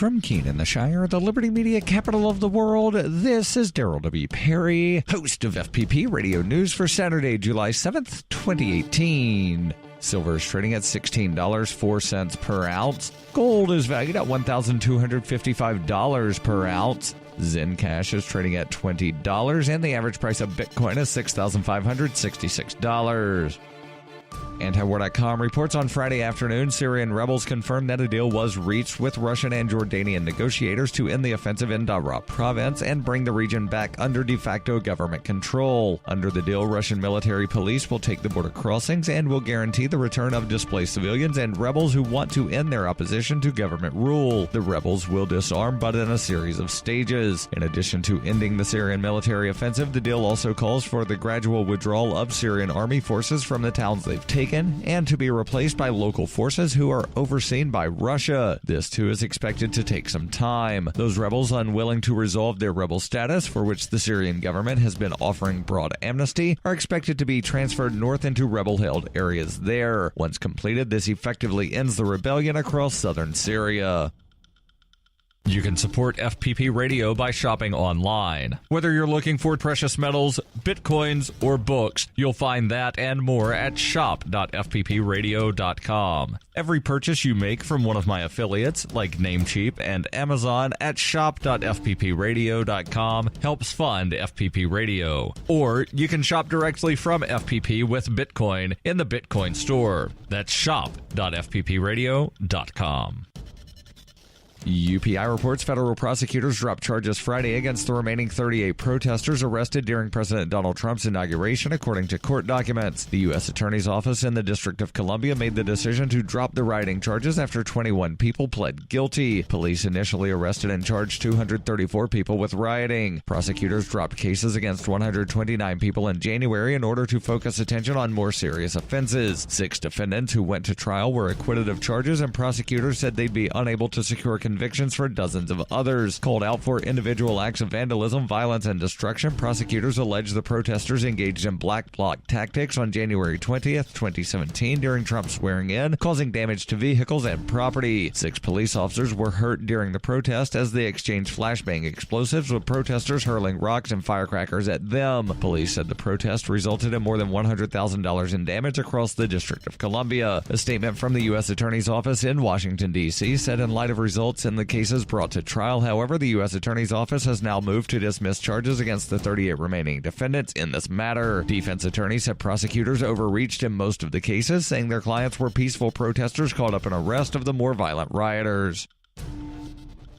From Keene in the Shire, the Liberty Media capital of the world, this is Daryl W. Perry, host of FPP Radio News for Saturday, July 7th, 2018. Silver is trading at $16.04 per ounce. Gold is valued at $1,255 per ounce. Zen Cash is trading at $20, and the average price of Bitcoin is $6,566. Antiwar.com reports on Friday afternoon, Syrian rebels confirmed that a deal was reached with Russian and Jordanian negotiators to end the offensive in Daraa province and bring the region back under de facto government control. Under the deal, Russian military police will take the border crossings and will guarantee the return of displaced civilians and rebels who want to end their opposition to government rule. The rebels will disarm, but in a series of stages. In addition to ending the Syrian military offensive, the deal also calls for the gradual withdrawal of Syrian army forces from the towns they've taken and to be replaced by local forces who are overseen by Russia. This too is expected to take some time. Those rebels unwilling to resolve their rebel status, for which the Syrian government has been offering broad amnesty, are expected to be transferred north into rebel-held areas there. Once completed, this effectively ends the rebellion across southern Syria. You can support FPP Radio by shopping online. Whether you're looking for precious metals, bitcoins, or books, you'll find that and more at shop.fppradio.com. Every purchase you make from one of my affiliates, like Namecheap and Amazon, at shop.fppradio.com helps fund FPP Radio. Or you can shop directly from FPP with Bitcoin in the Bitcoin store. That's shop.fppradio.com. UPI reports federal prosecutors dropped charges Friday against the remaining 38 protesters arrested during President Donald Trump's inauguration, according to court documents. The U.S. Attorney's Office in the District of Columbia made the decision to drop the rioting charges after 21 people pled guilty. Police initially arrested and charged 234 people with rioting. Prosecutors dropped cases against 129 people in January in order to focus attention on more serious offenses. 6 defendants who went to trial were acquitted of charges, and prosecutors said they'd be unable to secure convictions for dozens of others. Called out for individual acts of vandalism, violence, and destruction, prosecutors allege the protesters engaged in black bloc tactics on January 20th, 2017 during Trump's swearing-in, causing damage to vehicles and property. 6 police officers were hurt during the protest as they exchanged flashbang explosives with protesters hurling rocks and firecrackers at them. Police said the protest resulted in more than $100,000 in damage across the District of Columbia. A statement from the U.S. Attorney's Office in Washington, D.C. said in light of results in the cases brought to trial, however, the U.S. Attorney's Office has now moved to dismiss charges against the 38 remaining defendants in this matter. Defense attorneys said prosecutors overreached in most of the cases, saying their clients were peaceful protesters caught up in arrest of the more violent rioters.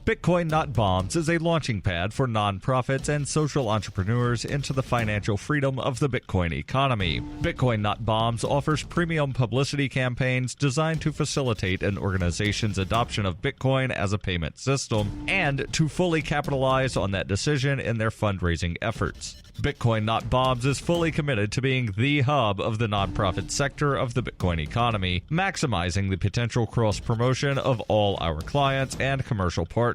Bitcoin Not Bombs is a launching pad for nonprofits and social entrepreneurs into the financial freedom of the Bitcoin economy. Bitcoin Not Bombs offers premium publicity campaigns designed to facilitate an organization's adoption of Bitcoin as a payment system and to fully capitalize on that decision in their fundraising efforts. Bitcoin Not Bombs is fully committed to being the hub of the nonprofit sector of the Bitcoin economy, maximizing the potential cross-promotion of all our clients and commercial partners.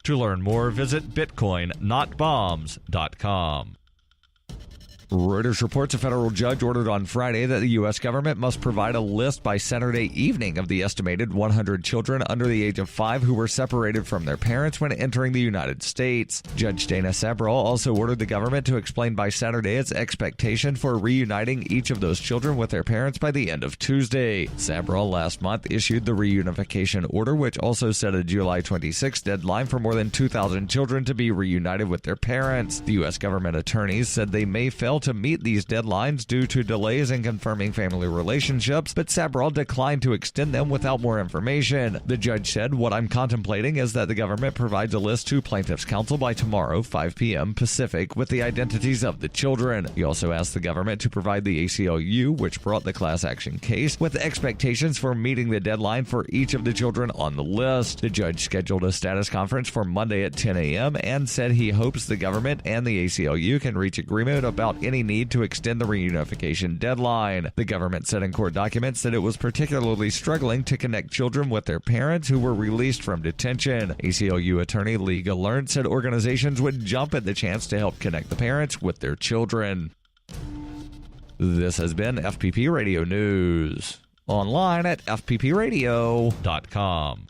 To learn more, visit bitcoinnotbombs.com. Reuters reports a federal judge ordered on Friday that the U.S. government must provide a list by Saturday evening of the estimated 100 children under the age of 5 who were separated from their parents when entering the United States. Judge Dana Sabral also ordered the government to explain by Saturday its expectation for reuniting each of those children with their parents by the end of Tuesday. Sabral last month issued the reunification order, which also set a July 26 deadline for more than 2,000 children to be reunited with their parents. The U.S. government attorneys said they may fail to meet these deadlines due to delays in confirming family relationships, but Sabral declined to extend them without more information. The judge said, "What I'm contemplating is that the government provides a list to plaintiffs' counsel by tomorrow, 5 p.m. Pacific, with the identities of the children." He also asked the government to provide the ACLU, which brought the class action case, with expectations for meeting the deadline for each of the children on the list. The judge scheduled a status conference for Monday at 10 a.m. and said he hopes the government and the ACLU can reach agreement about any need to extend the reunification deadline. The government said in court documents that it was particularly struggling to connect children with their parents who were released from detention. ACLU attorney Lee Gallant said organizations would jump at the chance to help connect the parents with their children. This has been FPP Radio News. Online at fppradio.com.